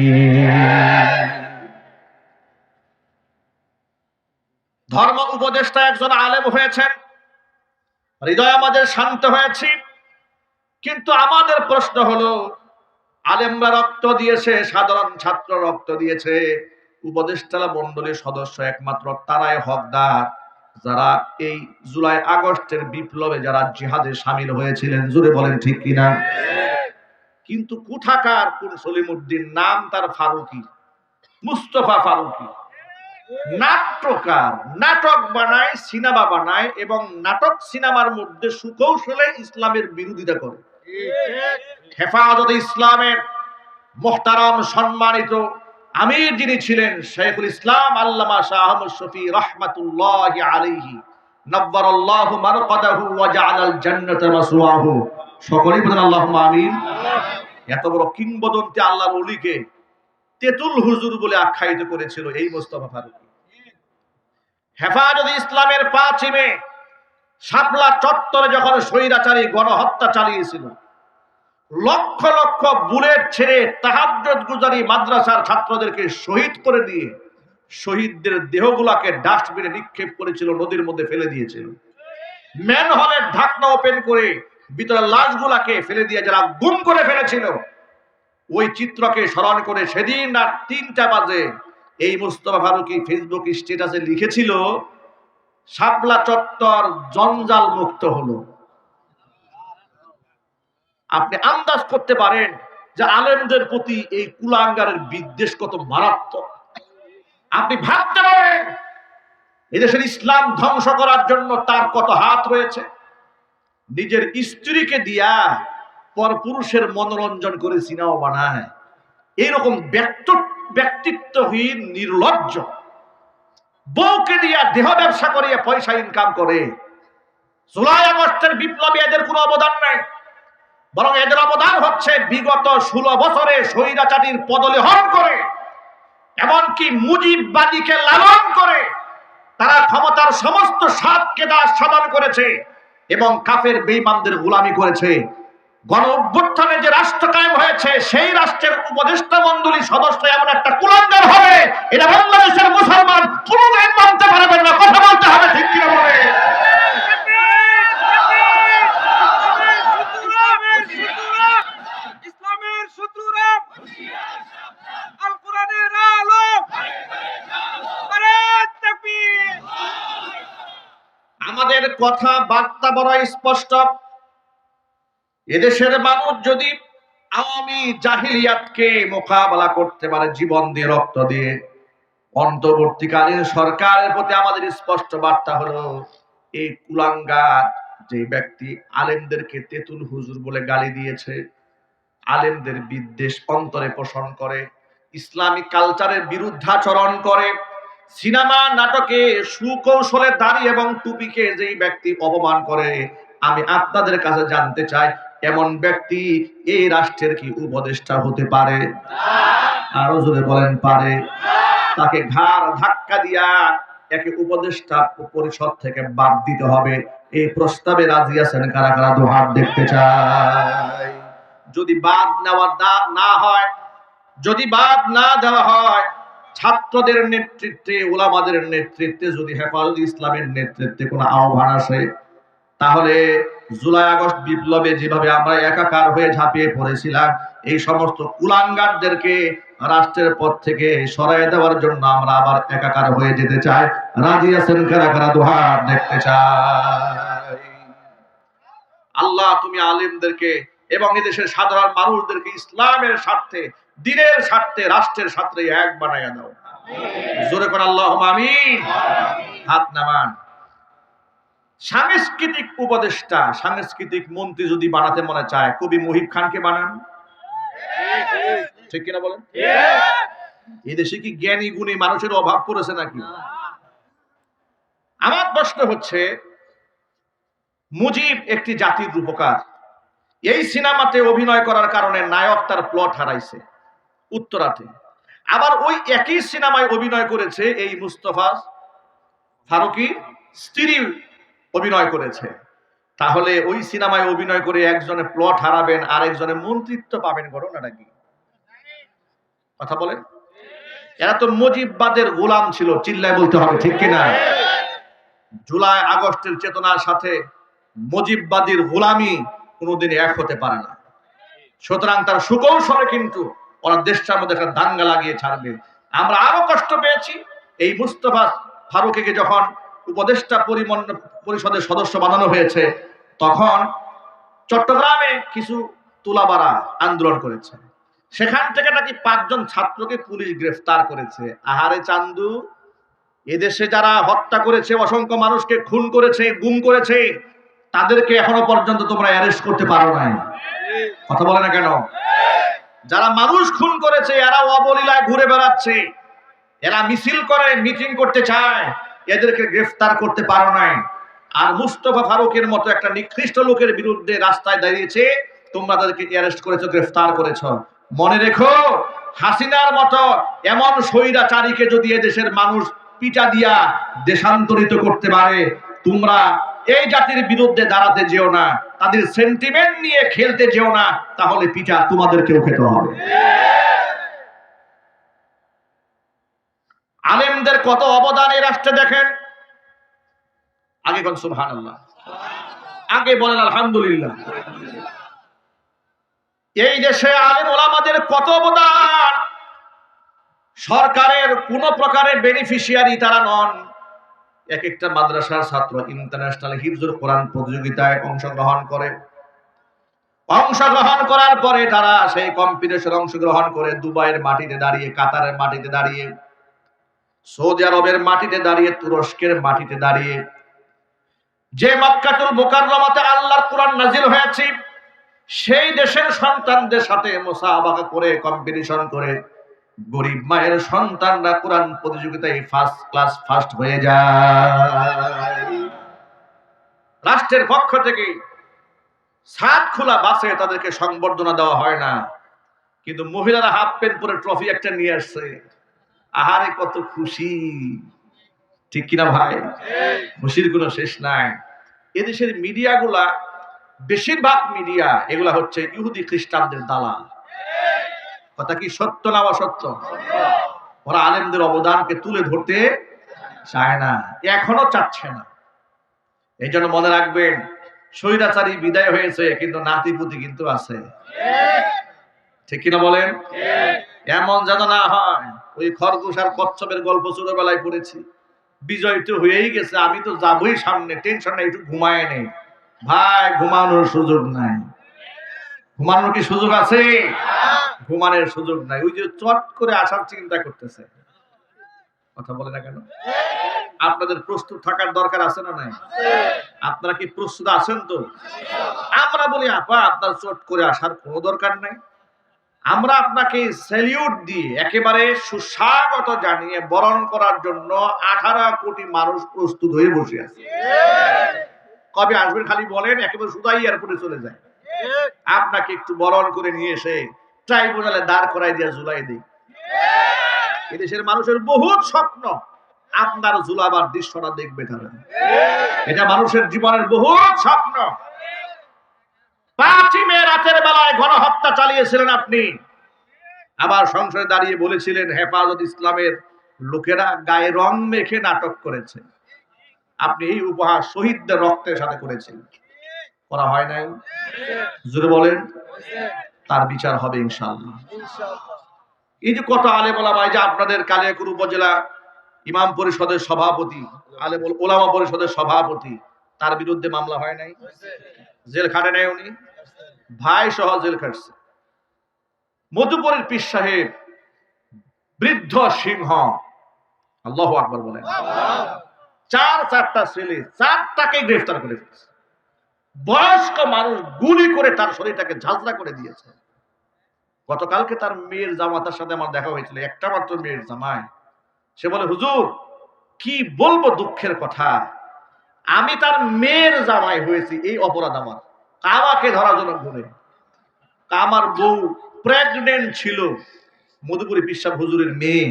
ধর্ম উপদেষ্টা একজন আলেম হয়েছেন, হৃদয় আমাদের শান্ত হয়েছে। কিন্তু আমাদের প্রশ্ন হলো, আলেমরা রক্ত দিয়েছে, সাধারণ ছাত্র রক্ত দিয়েছে, উপদেষ্টা মণ্ডলীর সদস্য একমাত্র তারাই হকদার যারা এই জুলাই আগস্টের বিপ্লবে যারা জিহাদে শামিল হয়েছিলেন, জোরে বলেন ঠিক কিনা। কিন্তু কোথাকার কোন সলিমউদ্দিন, নাম তার ফারুকী, মুস্তফা ফারুকী, নাট্যকার, নাটক বানায়, সিনেমা বানায় এবং নাটক সিনেমার মধ্যে সুকৌশলে ইসলামের বিরোধিতা করে। হেফাজতে ইসলামের মুহতারাম সম্মানিত আমির যিনি ছিলেন শাইখুল ইসলাম আল্লামা শাহ আহমদ শফী রাহমাতুল্লাহি আলাইহি নব্বারাল্লাহু মারকাদাহু ওয়া জাআলাল জান্নাতা মাসওয়াহু, সকলেই বলেন আল্লাহুম্মা আমিন। এত বড় কিংবদন্তি আল্লাহর ওলিকে তেতুল হুজুর বলে আখ্যায়িত করেছিল এই মুস্তাফা ফারুকী। হেফাজতে ইসলামের ৫ মে শাপলা চত্বরে যখন স্বৈরাচারী গণহত্যা চালিয়েছিল, লক্ষ লক্ষ বুলেট ছেড়ে তাহাজ্জুদ গুজারি মাদ্রাসার ছাত্রদেরকে শহীদ করে দিয়ে শহীদদের দেহগুলাকে ডাস্টবিনে নিক্ষেপ করেছিল, নদীর মধ্যে ফেলে দিয়েছিল। ম্যানহোলের ঢাকনা ওপেন করে ভিতরে লাশগুলাকে ফেলে দিয়ে যারা গুম করে ফেলেছিল, ওই চিত্রকে স্মরণ করে সেদিন রাত ৩টা বাজে এই মুস্তাফা ফারুকী ফেসবুক স্ট্যাটাসে লিখেছিল, শাপলা চত্বর জঞ্জাল মুক্ত হলো। আপনি আন্দাজ করতে পারেন যে আলেমদের প্রতি এই কুলাঙ্গারের বিদ্বেষ কত মারাত্মক। আপনি ভাবতে পারেন এদেশের ইসলাম ধ্বংস করার জন্য তার কত হাত রয়েছে। নিজের স্ত্রীকে দিয়া পরপুরুষের মনোরঞ্জন করে সিনেমা বানায়, এইরকম ব্যক্তিত্বহীন নির্লজ্জ বউকে দিয়া দেহ ব্যবসা করিয়ে পয়সা ইনকাম করে। জুলাই আগস্টের বিপ্লবী এদের কোনো অবদান নাই, বরং এদের অবদান হচ্ছে বিগত 16 বছরে স্বৈরাচারীর পদলেহন করে, এমনকি মুজিববাদীকে লালন করে তারা ক্ষমতার সমস্ত স্বাদকে সাধন করেছে এবং কাফের বেঈমানদের গোলামি করেছে। গণ অভ্যুত্থানে যে রাষ্ট্র কায়েম হয়েছে, সেই রাষ্ট্রের উপদেষ্টা মণ্ডলীর সদস্য এমন একটা কুলাঙ্গার হবে, এটা বাংলাদেশের মুসলমান কোনোদিন মানতে পারবেন না। কথা বলতে হবে, ঠিক কিনা বলে? আমাদের কথা বার্তা বড় স্পষ্ট। এদেশের মানুষ যদি আওয়ামী জাহিলিয়াতকে মোকাবেলা করতে পারে জীবন দিয়ে, রক্ত দিয়ে, অন্তর্বর্তীকালীন সরকারের প্রতি আমাদের স্পষ্ট বার্তা হলো, এই কুলাঙ্গার যে ব্যক্তি আলেমদেরকে তেতুল হুজুর বলে গালি দিয়েছে, আলেমদের বিদ্বেষ অন্তরে পোষণ করে, ইসলামিক কালচারের বিরুদ্ধাচরণ করে, সিনেমা নাটকে সুকৌশলে দাড়ি এবং টুপিকে যেই ব্যক্তি অপমান করে, আমি আপনাদের কাছে জানতে চাই, এমন ব্যক্তি এই রাষ্ট্রের কি উপদেষ্টা হতে পারে? আরো জোরে বলেন, পারে? তাকে ঘাড় ধাক্কা দিয়া একে উপদেষ্টা পরিষদ থেকে বাদ দিতে হবে। এই প্রস্তাবে রাজি আছেন কারা কারা? দু হাত দেখতে চাই। যদি বাদ নেওয়া না হয়, যদি বাদ না দেওয়া হয়, ছাত্রদের নেতৃত্বে, উলামাদের নেতৃত্বে, যদি হেফাজতে ইসলামের নেতৃত্বে কোনো আহ্বান আসে, তাহলে জুলাই আগস্ট বিপ্লবে যেভাবে আমরা একাকার হয়ে ঝাঁপিয়ে পড়েছিলাম, এই সমস্ত কুলাঙ্গারদেরকে রাষ্ট্রের পথ থেকে সরাই দেওয়ার জন্য আমরা আবার একাকার হয়ে যেতে চাই। রাজি আছেন কারা কারা? দু হাত দেখতে চাই। আল্লাহ তুমি আলেমদেরকে এবং এদেশের সাধারণ মানুষদেরকে ইসলামের স্বার্থে, দ্বীনের স্বার্থে, রাষ্ট্রের স্বার্থে এক বানাইয়া দাও। জোরে করে আল্লাহুম্মা আমিন। হাত নামান। সাংস্কৃতিক উপদেষ্টা, সাংস্কৃতিক মন্ত্রী যদি বানাতে মনে চায়, কবি মুহিব খানকে বানান। ঠিক কিনা বলেন? এদেশে কি জ্ঞানী গুণী মানুষের অভাব পড়েছে নাকি? আমার প্রশ্ন হচ্ছে, মুজিব একটি জাতির রূপকার, এই সিনেমাতে অভিনয় করার কারণে নায়ক তার প্লট হারাইছে উত্তরাতে। আবার ওই একই সিনেমায় অভিনয় করেছে এই মুস্তফা ফারুকী, স্ত্রী অভিনয় করেছে। তাহলে ওই সিনেমায় অভিনয় করে একজনে প্লট হারাবেন, আরেকজনে মন্ত্রিত্ব পাবেন, ঘটনাটা কি? কথা বলেন। এরা তো মুজিববাদের গোলাম ছিল, চিল্লায় বলতে হবে, ঠিক কিনা? জুলাই আগস্টের চেতনার সাথে মুজিববাদীর গোলামি কোনোদিন এক হতে পারে না। সুতরাং তার সুকৌশলে কিন্তু ওরা দেশটার মধ্যে একটা দাঙ্গা লাগিয়ে ছাড়বে। আমরা আরো কষ্ট পেয়েছি এই মুস্তফা ফারুকীকে যখন উপদেষ্টা পরিষদের সদস্য বানানো হয়েছে, তখন চট্টগ্রামে কিছু তুলাবাড়া আন্দোলন করেছে। সেখান থেকে নাকি 5 জন ছাত্রকে পুলিশ গ্রেফতার করেছে। আহারে চান্দু, এদেশে যারা হত্যা করেছে, অসংখ্য মানুষকে খুন করেছে, গুম করেছে, তাদেরকে এখনো পর্যন্ত তোমরা অ্যারেস্ট করতে পারো নাই। কথা বলে না কেন? যারা মানুষ খুন করেছে এরা অবলীলায় ঘুরে বেড়াচ্ছে, এরা মিছিল করে, মিটিং করতে চায়, এদেরকে গ্রেফতার করতে পারো নাই। আর মুস্তফা ফারুকের মতো একটা নিকৃষ্ট লোকের বিরুদ্ধে রাস্তায় দাঁড়িয়েছে, তোমরা তাদেরকে অ্যারেস্ট করেছো, গ্রেফতার করেছো। মনে রেখো, হাসিনার মতো এমন স্বৈরাচারীকে যদি এদেশের মানুষ পিটা দিয়া দেশান্তরিত করতে পারে, তোমরা এই জাতির বিরুদ্ধে দাঁড়াতে যেও না, তাদের সেন্টিমেন্ট নিয়ে খেলতে যেও না, তাহলে পিটা তোমাদেরকেও খেতে হবে। আলেমদের কত অবদান এই রাষ্ট্রে দেখেন। আগে কোন সুবহানাল্লাহ, আগে বলেন আলহামদুলিল্লাহ। এই দেশে আলেম ওলামাদের কত অবদান। সরকারের কোন প্রকারের বেনিফিশিয়ারি তারা নন। এক একটা মাদ্রাসার ছাত্র ইন্টারন্যাশনাল হিফজুল কোরআন প্রতিযোগিতায় অংশগ্রহণ করে, অংশগ্রহণ করার পরে তারা সেই কম্পিটিশনে অংশগ্রহণ করে দুবাইয়ের মাটিতে দাঁড়িয়ে, কাতারের মাটিতে দাঁড়িয়ে, সৌদি আরবের মাটিতে দাঁড়িয়ে, তুরস্কের মাটিতে দাঁড়িয়ে, যে মক্কাতুল মুকাররমাতে আল্লাহর কোরআন নাজিল হয়েছে সেই দেশের সন্তানদের সাথে মুসাবাকা করে, কম্পিটিশন করে, গরিব মায়ের সন্তানরা কোরআন প্রতিযোগিতায় ফার্স্ট ক্লাস ফার্স্ট হয়ে যায়। রাষ্ট্রের পক্ষ থেকে ছাদ খোলা বাসে তাদেরকে সংবর্ধনা দেওয়া হয় না, কিন্তু মহিলারা হাফ প্যান্ট পরে ট্রফি একটা নিয়ে আসছে। আহারে কত খুশি, ঠিক কিনা ভাই? খুশির কোনো শেষ নাই। এদেশের মিডিয়াগুলা, বেশিরভাগ মিডিয়া এগুলা হচ্ছে ইহুদি খ্রিস্টানদের দালাল। কথা কি সত্য না অসত্য? ওরা আলেমদের অবদানকে তুলে ধরতে চায় না, এখনো চাচ্ছে না। এই জন্য মনে রাখবেন, স্বৈরাচারী বিদায় হয়েছে, কিন্তু নাতিপুতি কিন্তু আছে, ঠিক কিনা বলেন? এমন যেন না হয় ওই খরগোশ আর কচ্ছপের গল্প ছোটবেলায় পড়েছি, বিজয় তো হয়েই গেছে, আমি তো যাবই সামনে, টেনশন নাই, একটু ঘুমায় নেই। ভাই, ঘুমানোর সুযোগ নাই। ঘুমানোর কি সুযোগ আছে? ঘুমানোর সুযোগ নাই। ওই যে চট করে আসার চিন্তা করতেছে। কথা বলে না কেন? আপনাদের প্রস্তুত থাকার দরকার আছে না নাই? আপনারা কি প্রস্তুত আছেন? তো আমরা বলি, আপা আপনার চট করে আসার কোনো দরকার নাই। আমরা আপনাকে স্যালিউট দিয়ে একেবারে সুস্বাগত জানিয়ে বরণ করার জন্য 18 কোটি মানুষ প্রস্তুত হয়ে বসে আছে। কবে আসবেন খালি বলেন, একেবারে সুদাই এয়ারপোর্টে চলে যায়। আপনাকে একটু বরণ করে নিয়ে এসে ট্রাইব্যুনালে দাঁড় করাই দিয়ে ঝুলাই দিই। এদেশের মানুষের বহুত স্বপ্ন আপনার ঝুলাবার দৃশ্যটা দেখবে তারা। এটা মানুষের জীবনের বহুত স্বপ্ন। 5 মে রাতের বেলায় গণহত্যা চালিয়েছিলেন আপনি, আবার সংসদে দাঁড়িয়ে বলেছিলেন হেফাজত ইসলামের লোকেরা গায়ে রং মেখে নাটক করেছে। আপনি এই উপহার শহীদদের রক্তের সাথে করেছেন, করা হয় নাই? জোরে বলেন। তার বিচার হবে ইনশাআল্লাহ। এই যে কত আলেম ওলামা, এই যে আপনাদের কালিয়াকৈর উপজেলা ইমাম পরিষদের সভাপতি, আলেম ওলামা পরিষদের সভাপতি, তার বিরুদ্ধে মামলা হয় নাই? জেল খাটে নাই উনি? ভাই সহ জেল খাটছে। মধুপুরের পীর সাহেব বৃদ্ধ সিংহ, আল্লাহু আকবার বলেন, 4টা ছেলে, 4টাকে গ্রেফতার করে ফেলেছে। বয়স্ক মানুষ গুলি করে তার শরীরটাকে ঝাঁঝরা করে দিয়েছে। গতকালকে তার মেয়ের জামাতার সাথে আমার দেখা হয়েছিল, একটা মাত্র মেয়ের জামাই। সে বলে, হুজুর কি বলবো দুঃখের কথা, আমি তার মেয়ের জামাই হয়েছি, এই অপরাধ আমার। আমাকে ধরার জন্য ঘুরে, আমার বউ প্রেগনেন্ট ছিল, মধুপুরী পিসাব হুজুরের মেয়ে,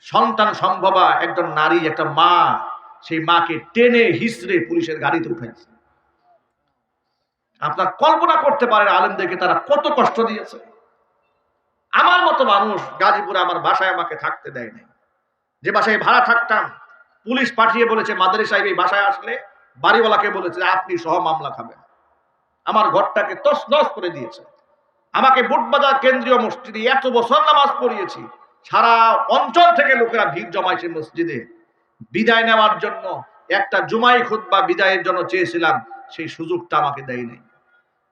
সন্তান সম্ভবা একজন নারী, একটা মা, সেই মাকে টেনে হিসড়ে পুলিশের গাড়িতে উঠাইছে। আপনার কল্পনা করতে পারেন আলেমদেরকে তারা কত কষ্ট দিয়েছে। আমার মতো মানুষ গাজীপুরে আমার বাসায় আমাকে থাকতে দেয় নাই। যে বাসায় ভাড়া থাকতাম, পুলিশ পাঠিয়ে বলেছে মাদারি সাহেব এই বাসায় আসলে বাড়িওয়ালাকে বলেছে আপনি সহ মামলা খাবেন। আমার ঘরটাকে তছনছ করে দিয়েছে। আমাকে বুটবাজার কেন্দ্রীয় মসজিদে এত বছর নামাজ পড়িয়েছি, সারা অঞ্চল থেকে লোকেরা ভিড় জমাইছে মসজিদে, বিদায় নেওয়ার জন্য একটা জুমাই খুতবা বিদায়ের জন্য চেয়েছিলাম, সেই সুযোগটা আমাকে দেয় নাই।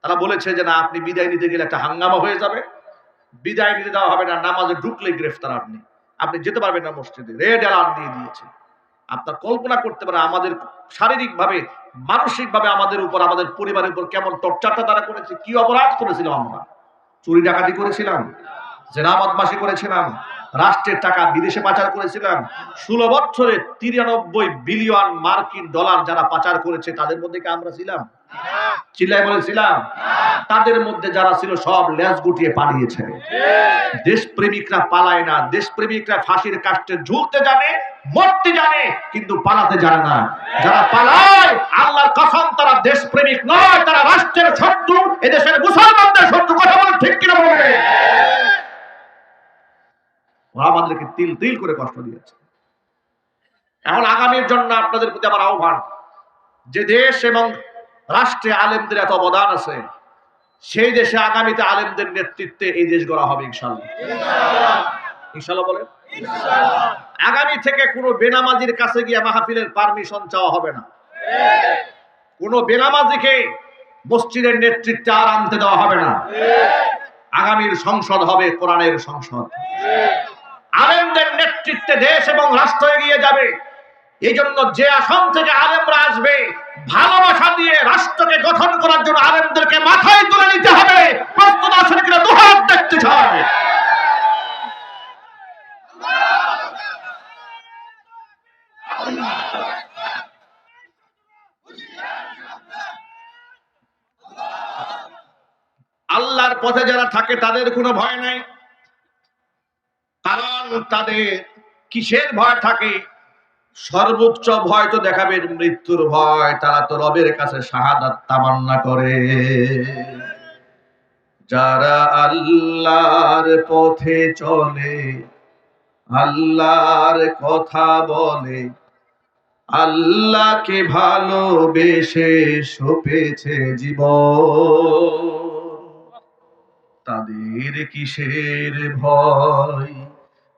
তারা বলেছে যে না, আপনি বিদায় নিতে গেলে একটা হাঙ্গামা হয়ে যাবে, বিদায় নিতে দেওয়া হবে না, নামাজে ঢুকলে গ্রেফতার, আপনি আপনি যেতে পারবেন না মসজিদে, রেড অ্যালার্ট দিয়ে দিয়েছে। আপনার কল্পনা করতে পারে আমাদের শারীরিকভাবে, মানসিকভাবে আমাদের উপর, আমাদের পরিবারের উপর কেমন টর্চারটা তারা করেছে, কি অপরাধ করেছিলাম আমরা। চুরি ডাকাতি করেছিলাম, জেনা বদমাশি করেছিলাম, রাষ্ট্রের টাকা বিদেশে পাচার করেছিলাম। 16 বছরে 93 বিলিয়ন মার্কিন ডলার যারা পাচার করেছে তাদের মধ্যে কি আমরা ছিলাম? চিল্লায় বলেছিলাম। তাদের মধ্যে যারা ছিল সব লেজ গুটিয়ে পালিয়েছে। দেশপ্রেমিকরা পালায় না, দেশপ্রেমিকরা ফাঁসির কাস্টে ঝুলতে জানে, মরতে জানে, কিন্তু পালাতে জানে না। যারা পালায় আল্লাহর কসম তারা দেশপ্রেমিক নয়, তারা রাষ্ট্রের শত্রু, এদেশের মুসলমানদের শত্রু। কথা বলেন ঠিক কিনা বলে? ওরা আমাদেরকে তিল তিল করে কষ্ট দিয়েছে। এখন আগামীর জন্য আপনাদের প্রতি আমার আহ্বান, যে দেশ এবং রাষ্ট্রে আলেমদের এত অবদান আছে, সেই দেশে আগামীতে আলেমদের নেতৃত্বে এই দেশ গড়া হবে ইনশাআল্লাহ। ইনশাআল্লাহ বলেন। আগামী থেকে কোনো বেনামাজির কাছে গিয়ে মাহফিলের পারমিশন চাওয়া হবে না। কোনো বেনামাজিকে মসজিদের নেতৃত্বে আর আনতে দেওয়া হবে না। আগামীর সংসদ হবে কোরআনের সংসদ। আলেমদের নেতৃত্বে দেশ এবং রাষ্ট্র এগিয়ে যাবে। এই জন্য যে আসন থেকে আলেমরা আসবে, ভালোবাসা দিয়ে রাষ্ট্রকে গঠন করার জন্য আলেমদেরকে মাথায় তুলে নিতে হবে। প্রস্তুত আছেন কিনা দুহাত দেখতে চাই। আল্লাহর পথে যারা থাকে তাদের কোনো ভয় নাই, কারণ তাদের কিসের ভয় থাকে? সর্বোচ্চ ভয় তো দেখাবে মৃত্যুর ভয়। তারা তো রবের কাছে শাহাদাত তামান্না করে। যারা আল্লাহর পথে চলে, আল্লাহর কথা বলে, আল্লাহকে ভালোবেসে সপেছে জীবন, তাদের কিসের ভয়?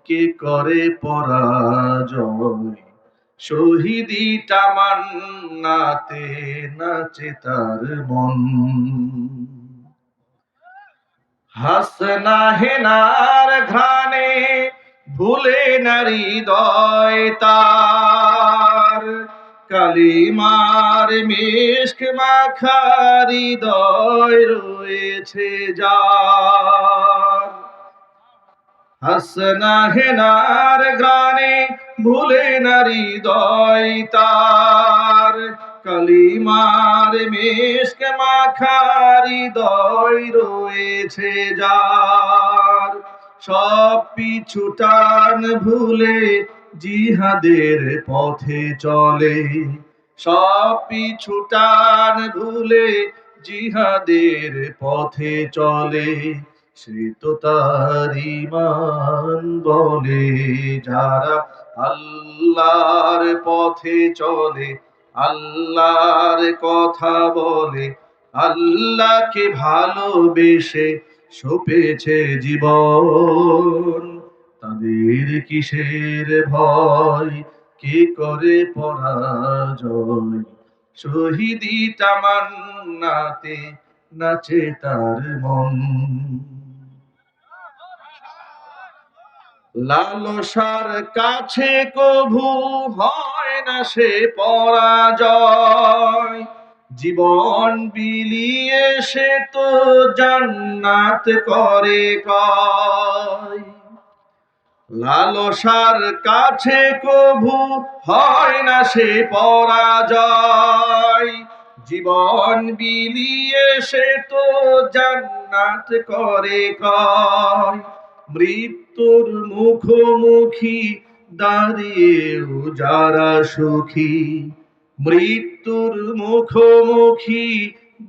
কে করে পরাজয়? শহীদি তামান্নাতে নাচে তার মন। হাসনা হেনার ঘ্রাণে ভুলে না হৃদয় তার, কালিমার মিশক মাখা হৃদয় রয়েছে যার। হাসনা হেনার ঘ্রাণে ভুলে না হৃদয় তার, কালিমার মিশক মাখা হৃদয় রয়েছে যার। সব পিছু টান ভুলে জিহাদের পথে চলে, সব পিছু টান ভুলে জিহাদের পথে চলে, সে তো তার ঈমান বলে। যারা আল্লাহর পথে চলে, আল্লাহর কথা বলে, আল্লাহকে ভালোবেসে সপেছে জীবন, তাদের কিসের ভয়? কে করে পরাজয়? শহীদি তামান্নাতে নাচে তার মন। লালসার কাছে কভু হয় না সে পরাজয়, জীবন বিলিয়ে সে তো জান্নাত করে কয়। লালসার কাছে কভু হয় না সে পরাজয়, জীবন বিলিয়ে সে তো জান্নাত করে কয়। মৃত্যুর মুখোমুখি দাঁড়িয়েও যারা সুখী, মৃত্যুর মুখোমুখি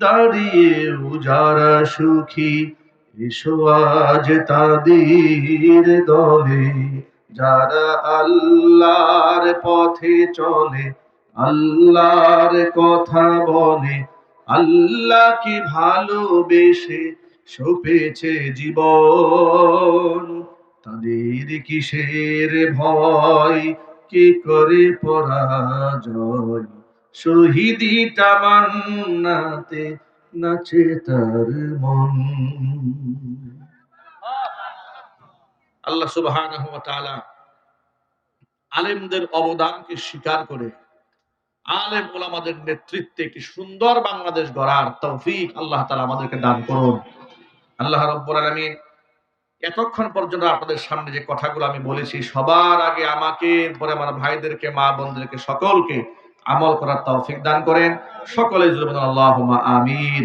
দাঁড়িয়েও যারা সুখী, এসো আজ তাদের দলে। যারা আল্লাহর পথে চলে, আল্লাহর কথা বলে, আল্লাহকে ভালোবেসে সপেছে জীবন, তাদের কিসের ভয়? কি করে পরাজয়, শহীদি তামান্নাতে নাচে তার মন। আল্লাহ সুবহানাহু ওয়া তাআলা আলেমদের অবদানকে স্বীকার করে আলেম ওলামাদের নেতৃত্বে একটি সুন্দর বাংলাদেশ গড়ার তৌফিক আল্লাহ তাআলা আমাদেরকে দান করুন। আল্লাহ রাব্বুল আলামিন এতক্ষণ পর্যন্ত আপনাদের সামনে যে কথাগুলো আমি বলেছি, সবার আগে আমাকে, পরে আমার ভাইদেরকে, মা বোনদেরকে সকলকে আমল করার তৌফিক দান করেন। সকলে জুড়ে বলুন আল্লাহুম্মা আমিন।